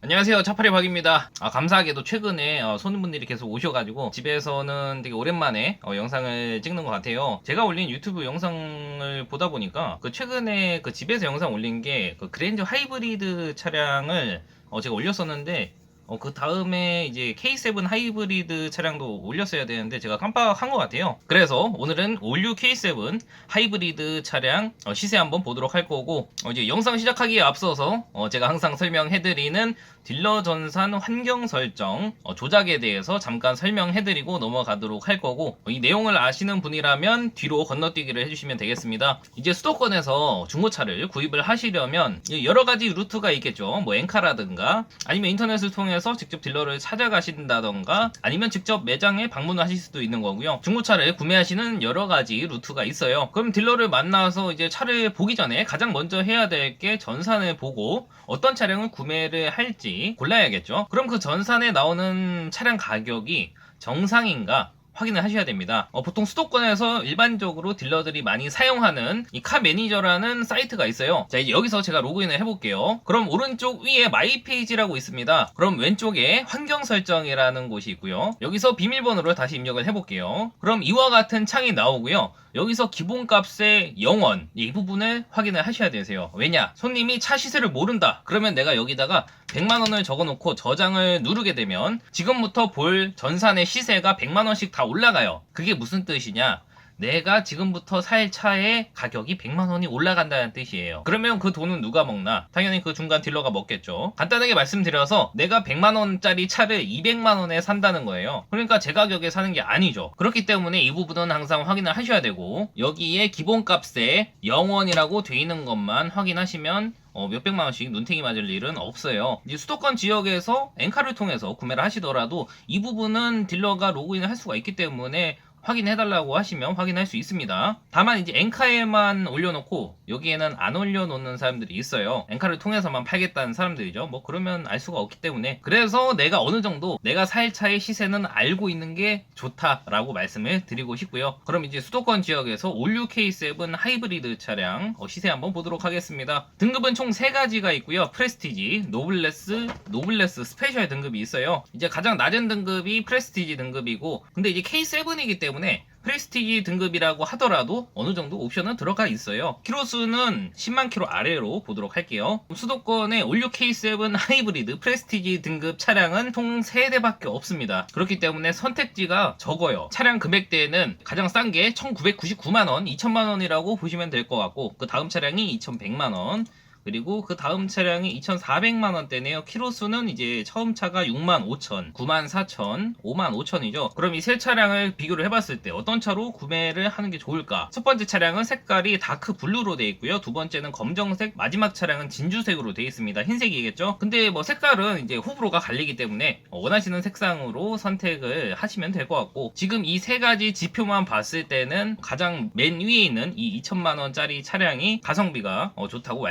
안녕하세요, 차파리 박입니다. 감사하게도 최근에 손님분들이 계속 오셔가지고 집에서는 되게 오랜만에 영상을 찍는 것 같아요. 제가 올린 유튜브 영상을 보다 보니까 그 최근에 그 집에서 영상 올린 게 그 그랜저 하이브리드 차량을 제가 올렸었는데 그 다음에 이제 K7 하이브리드 차량도 올렸어야 되는데 제가 깜빡한 것 같아요. 그래서 오늘은 올류 K7 하이브리드 차량 시세 한번 보도록 할 거고, 이제 영상 시작하기에 앞서서 제가 항상 설명해드리는 딜러 전산 환경 설정 조작에 대해서 잠깐 설명해드리고 넘어가도록 할 거고, 이 내용을 아시는 분이라면 뒤로 건너뛰기를 해주시면 되겠습니다. 이제 수도권에서 중고차를 구입을 하시려면 여러 가지 루트가 있겠죠. 뭐 엔카라든가 아니면 인터넷을 통해서 직접 딜러를 찾아가신다던가 아니면 직접 매장에 방문하실 수도 있는 거고요. 중고차를 구매하시는 여러 가지 루트가 있어요. 그럼 딜러를 만나서 이제 차를 보기 전에 가장 먼저 해야 될 게 전산을 보고 어떤 차량을 구매를 할지 골라야겠죠. 그럼 그 전산에 나오는 차량 가격이 정상인가 확인을 하셔야 됩니다. 보통 수도권에서 일반적으로 딜러들이 많이 사용하는 이 카 매니저라는 사이트가 있어요. 자, 이제 여기서 제가 로그인을 해볼게요. 그럼 오른쪽 위에 마이 페이지라고 있습니다. 그럼 왼쪽에 환경 설정이라는 곳이 있고요. 여기서 비밀번호를 다시 입력을 해볼게요. 그럼 이와 같은 창이 나오고요. 여기서 기본값의 0원 이 부분을 확인을 하셔야 되세요. 왜냐? 손님이 차 시세를 모른다. 그러면 내가 여기다가 100만원을 적어놓고 저장을 누르게 되면 지금부터 볼 전산의 시세가 100만원씩 다 올라가요. 그게 무슨 뜻이냐? 내가 지금부터 살 차의 가격이 100만원이 올라간다는 뜻이에요. 그러면 그 돈은 누가 먹나? 당연히 그 중간 딜러가 먹겠죠. 간단하게 말씀드려서 내가 100만원짜리 차를 200만원에 산다는 거예요. 그러니까 제 가격에 사는 게 아니죠. 그렇기 때문에 이 부분은 항상 확인을 하셔야 되고, 여기에 기본값에 0원이라고 돼 있는 것만 확인하시면 몇백만원씩 눈탱이 맞을 일은 없어요. 이제 수도권 지역에서 엔카를 통해서 구매를 하시더라도 이 부분은 딜러가 로그인을 할 수가 있기 때문에 확인해달라고 하시면 확인할 수 있습니다. 다만 이제 엔카에만 올려놓고 여기에는 안 올려놓는 사람들이 있어요. 엔카를 통해서만 팔겠다는 사람들이죠. 뭐 그러면 알 수가 없기 때문에, 그래서 내가 어느 정도 내가 살 차의 시세는 알고 있는 게 좋다라고 말씀을 드리고 싶고요. 그럼 이제 수도권 지역에서 올류 K7 하이브리드 차량 시세 한번 보도록 하겠습니다. 등급은 총 3가지가 있고요. 프레스티지, 노블레스, 스페셜 등급이 있어요. 이제 가장 낮은 등급이 프레스티지 등급이고, 근데 이제 K7이기 때문에 프레스티지 등급이라고 하더라도 어느 정도 옵션은 들어가 있어요. 키로수는 10만 킬로 아래로 보도록 할게요. 수도권의 올류 K7 하이브리드 프레스티지 등급 차량은 총 3대밖에 없습니다. 그렇기 때문에 선택지가 적어요. 차량 금액대는 가장 싼 게 1999만원, 2000만원이라고 보시면 될 것 같고, 그 다음 차량이 2100만원, 그리고 그 다음 차량이 2,400만원대네요. 키로수는 이제 처음 차가 65,000, 94,000, 55,000이죠. 그럼 이 세 차량을 비교를 해봤을 때 어떤 차로 구매를 하는 게 좋을까? 첫 번째 차량은 색깔이 다크 블루로 되어 있고요. 두 번째는 검정색, 마지막 차량은 진주색으로 되어 있습니다. 흰색이겠죠? 근데 뭐 색깔은 이제 호불호가 갈리기 때문에 원하시는 색상으로 선택을 하시면 될 것 같고, 지금 이 3가지 지표만 봤을 때는 가장 맨 위에 있는 이 2천만원짜리 차량이 가성비가 좋다고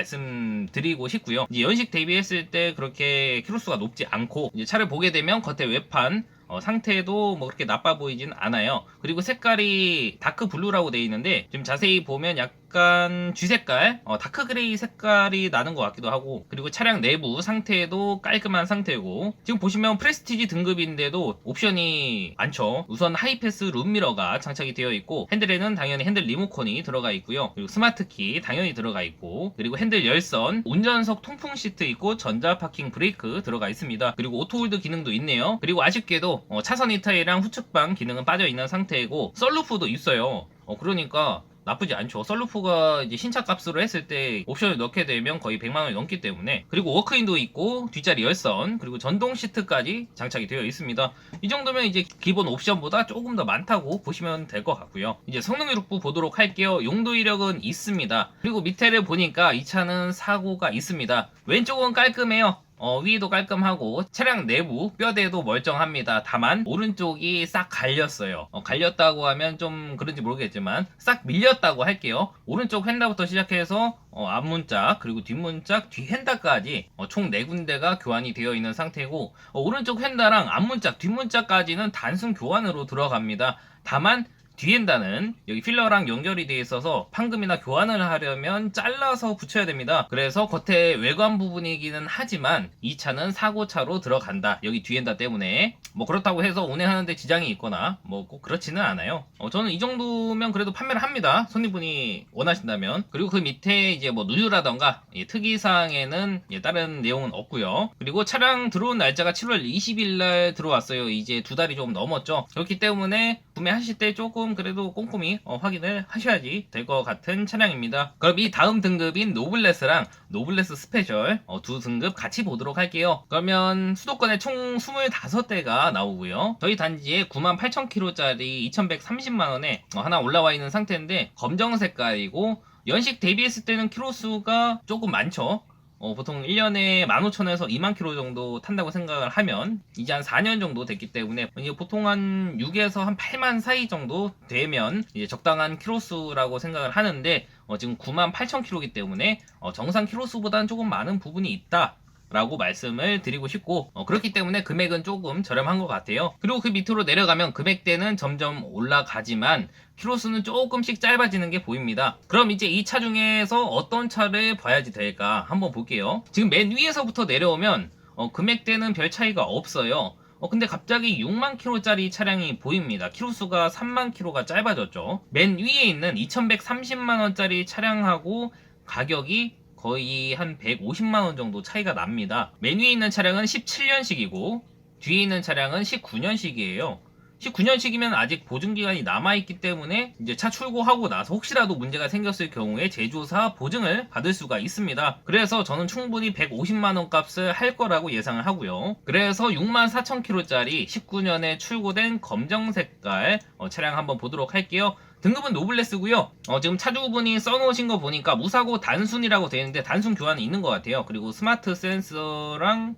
드리고 싶고요. 이제 연식 대비했을 때 그렇게 키로수가 높지 않고, 이제 차를 보게 되면 겉에 외판 상태도 뭐 그렇게 나빠 보이진 않아요. 그리고 색깔이 다크 블루라고 되어 있는데 좀 자세히 보면 약간 쥐색깔, 다크 그레이 색깔이 나는 것 같기도 하고, 그리고 차량 내부 상태도 깔끔한 상태고, 지금 보시면 프레스티지 등급인데도 옵션이 많죠. 우선 하이패스 룸미러가 장착이 되어 있고, 핸들에는 당연히 핸들 리모컨이 들어가 있고요. 그리고 스마트키 당연히 들어가 있고, 그리고 핸들 열선, 운전석 통풍 시트 있고, 전자 파킹 브레이크 들어가 있습니다. 그리고 오토홀드 기능도 있네요. 그리고 아쉽게도 차선 이탈이랑 후측방 기능은 빠져있는 상태이고, 썬루프도 있어요. 그러니까 나쁘지 않죠. 썬루프가 이제 신차 값으로 했을 때 옵션을 넣게 되면 거의 100만원이 넘기 때문에, 그리고 워크인도 있고 뒷자리 열선, 그리고 전동 시트까지 장착이 되어 있습니다. 이 정도면 이제 기본 옵션보다 조금 더 많다고 보시면 될 것 같고요. 이제 성능 이력부 보도록 할게요. 용도 이력은 있습니다. 그리고 밑에를 보니까 이 차는 사고가 있습니다. 왼쪽은 깔끔해요. 위도 깔끔하고 차량 내부 뼈대도 멀쩡합니다. 다만 오른쪽이 싹 갈렸어요. 갈렸다고 하면 좀 그런지 모르겠지만 싹 밀렸다고 할게요. 오른쪽 휀다부터 시작해서 앞문짝, 그리고 뒷문짝, 뒤핸다까지 총 4군데가 교환이 되어 있는 상태고, 오른쪽 휀다랑 앞문짝, 뒷문짝까지는 단순 교환으로 들어갑니다. 다만 뒤엔다는 여기 필러랑 연결이 되어 있어서 판금이나 교환을 하려면 잘라서 붙여야 됩니다. 그래서 겉에 외관 부분이기는 하지만 이 차는 사고차로 들어간다. 여기 뒤엔다 때문에. 뭐 그렇다고 해서 운행하는데 지장이 있거나 뭐 꼭 그렇지는 않아요. 저는 이 정도면 그래도 판매를 합니다. 손님분이 원하신다면. 그리고 그 밑에 이제 뭐 누유라던가 특이사항에는 다른 내용은 없고요. 그리고 차량 들어온 날짜가 7월 20일 날 들어왔어요. 이제 2달이 조금 넘었죠. 그렇기 때문에 구매하실 때 조금 그래도 꼼꼼히 확인을 하셔야지 될 것 같은 차량입니다. 그럼 이 다음 등급인 노블레스랑 노블레스 스페셜 두 등급 같이 보도록 할게요. 그러면 수도권에 총 25대가 나오고요. 저희 단지에 98,000km짜리 2130만원에 하나 올라와 있는 상태인데 검정 색깔이고 연식 대비했을 때는 키로수가 조금 많죠. 보통 1년에 15,000에서 2만 킬로 정도 탄다고 생각을 하면 이제 한 4년 정도 됐기 때문에 이제 보통 한 6에서 한 8만 사이 정도 되면 이제 적당한 킬로수라고 생각을 하는데 지금 98,000킬로이기 때문에 정상 킬로수보다는 조금 많은 부분이 있다. 라고 말씀을 드리고 싶고 그렇기 때문에 금액은 조금 저렴한 것 같아요. 그리고 그 밑으로 내려가면 금액대는 점점 올라가지만 키로수는 조금씩 짧아지는 게 보입니다. 그럼 이제 이 차 중에서 어떤 차를 봐야지 될까 한번 볼게요. 지금 맨 위에서부터 내려오면 금액대는 별 차이가 없어요. 근데 갑자기 6만 킬로짜리 차량이 보입니다. 키로수가 3만 킬로가 짧아졌죠. 맨 위에 있는 2130만원짜리 차량하고 가격이 거의 한 150만원 정도 차이가 납니다. 맨 위에 있는 차량은 17년식이고 뒤에 있는 차량은 19년식이에요. 19년식이면 아직 보증기간이 남아있기 때문에 이제 차 출고하고 나서 혹시라도 문제가 생겼을 경우에 제조사 보증을 받을 수가 있습니다. 그래서 저는 충분히 150만원 값을 할 거라고 예상을 하고요. 그래서 64,000km짜리 19년에 출고된 검정 색깔 차량 한번 보도록 할게요. 등급은 노블레스고요. 지금 차주분이 써놓으신 거 보니까 무사고 단순이라고 되어 있는데 단순 교환이 있는 것 같아요. 그리고 스마트 센서랑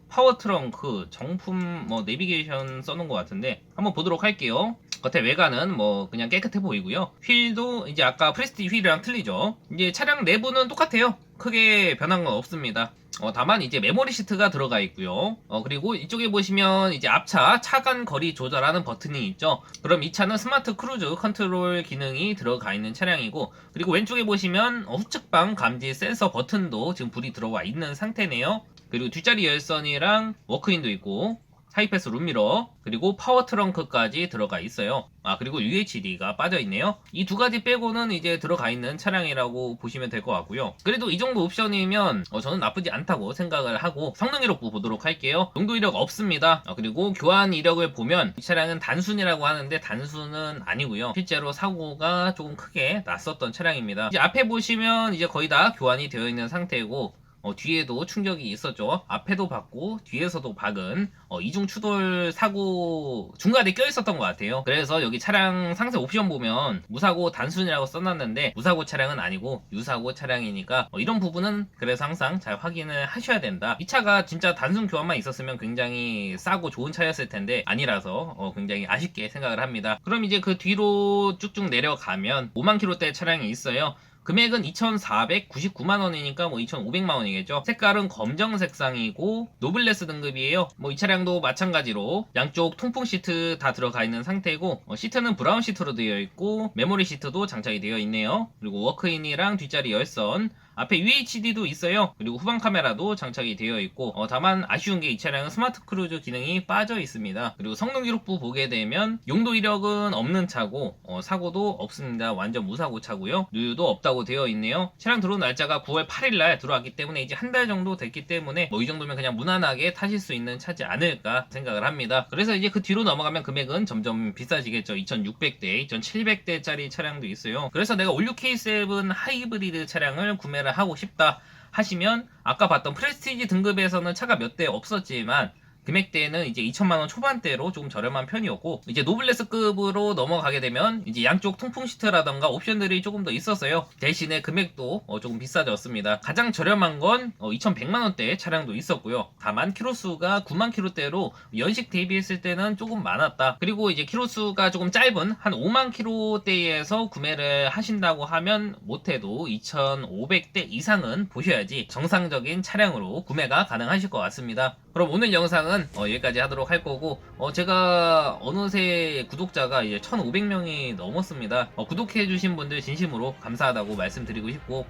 파워 트렁크, 정품 내비게이션 써놓은 것 같은데 한번 보도록 할게요. 겉에 외관은 그냥 깨끗해 보이고요. 휠도 이제 아까 프레스티지 휠이랑 틀리죠. 이제 차량 내부는 똑같아요. 크게 변한 건 없습니다. 다만 이제 메모리 시트가 들어가 있고요. 그리고 이쪽에 보시면 이제 앞차 차간 거리 조절하는 버튼이 있죠. 그럼 이 차는 스마트 크루즈 컨트롤 기능이 들어가 있는 차량이고, 그리고 왼쪽에 보시면 후측방 감지 센서 버튼도 지금 불이 들어와 있는 상태네요. 그리고 뒷자리 열선이랑 워크인도 있고 하이패스 룸미러, 그리고 파워 트렁크까지 들어가 있어요. 그리고 UHD가 빠져 있네요. 이 두 가지 빼고는 이제 들어가 있는 차량이라고 보시면 될 것 같고요. 그래도 이 정도 옵션이면 저는 나쁘지 않다고 생각을 하고 성능 이력부 보도록 할게요. 용도 이력 없습니다. 그리고 교환 이력을 보면 이 차량은 단순이라고 하는데 단순은 아니고요. 실제로 사고가 조금 크게 났었던 차량입니다. 이제 앞에 보시면 이제 거의 다 교환이 되어 있는 상태고, 뒤에도 충격이 있었죠. 앞에도 박고 뒤에서도 박은 이중 추돌 사고 중간에 껴있었던 것 같아요. 그래서 여기 차량 상세 옵션 보면 무사고 단순이라고 써놨는데 무사고 차량은 아니고 유사고 차량이니까 이런 부분은 그래서 항상 잘 확인을 하셔야 된다. 이 차가 진짜 단순 교환만 있었으면 굉장히 싸고 좋은 차였을 텐데 아니라서 굉장히 아쉽게 생각을 합니다. 그럼 이제 그 뒤로 쭉쭉 내려가면 5만 킬로대 차량이 있어요. 금액은 2,499만원이니까 2,500만원이겠죠. 색깔은 검정 색상이고 노블레스 등급이에요. 이 차량도 마찬가지로 양쪽 통풍 시트 다 들어가 있는 상태고, 시트는 브라운 시트로 되어 있고 메모리 시트도 장착이 되어 있네요. 그리고 워크인이랑 뒷자리 열선, 앞에 UHD도 있어요. 그리고 후방 카메라도 장착이 되어 있고, 다만 아쉬운 게 이 차량은 스마트 크루즈 기능이 빠져 있습니다. 그리고 성능 기록부 보게 되면 용도 이력은 없는 차고 사고도 없습니다. 완전 무사고 차고요. 누유도 없다고 되어 있네요. 차량 들어온 날짜가 9월 8일날 들어왔기 때문에 이제 한 달 정도 됐기 때문에 이 정도면 그냥 무난하게 타실 수 있는 차지 않을까 생각을 합니다. 그래서 이제 그 뒤로 넘어가면 금액은 점점 비싸지겠죠. 2,600대, 2,700대짜리 차량도 있어요. 그래서 내가 올류 K7 하이브리드 차량을 구매를 하고 싶다 하시면 아까 봤던 프레스티지 등급에서는 차가 몇 대 없었지만 금액대는 이제 2천만원 초반대로 조금 저렴한 편이었고, 이제 노블레스급으로 넘어가게 되면 이제 양쪽 통풍 시트라던가 옵션들이 조금 더 있었어요. 대신에 금액도 조금 비싸졌습니다. 가장 저렴한 건 2,100만원대 차량도 있었고요. 다만 키로수가 9만 킬로대로 연식 대비했을 때는 조금 많았다. 그리고 이제 키로수가 조금 짧은 한 5만 킬로대에서 구매를 하신다고 하면 못해도 2,500대 이상은 보셔야지 정상적인 차량으로 구매가 가능하실 것 같습니다. 그럼 오늘 영상은 여기까지 하도록 할 거고, 제가 어느새 구독자가 이제 1,500명이 넘었습니다. 구독해주신 분들 진심으로 감사하다고 말씀드리고 싶고,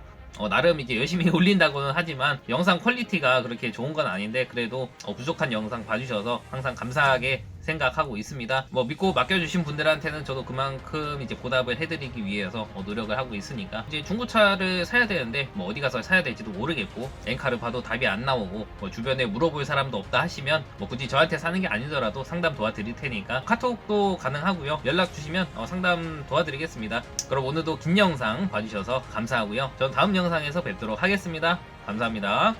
나름 이제 열심히 올린다고는 하지만 영상 퀄리티가 그렇게 좋은 건 아닌데, 그래도 부족한 영상 봐주셔서 항상 감사하게 생각하고 있습니다. 뭐 믿고 맡겨주신 분들한테는 저도 그만큼 이제 보답을 해드리기 위해서 노력을 하고 있으니까, 이제 중고차를 사야 되는데 뭐 어디 가서 사야 될지도 모르겠고, 엔카를 봐도 답이 안 나오고, 뭐 주변에 물어볼 사람도 없다 하시면 뭐 굳이 저한테 사는 게 아니더라도 상담 도와드릴 테니까 카톡도 가능하고요. 연락 주시면 상담 도와드리겠습니다. 그럼 오늘도 긴 영상 봐주셔서 감사하고요. 전 다음 영상에서 뵙도록 하겠습니다. 감사합니다.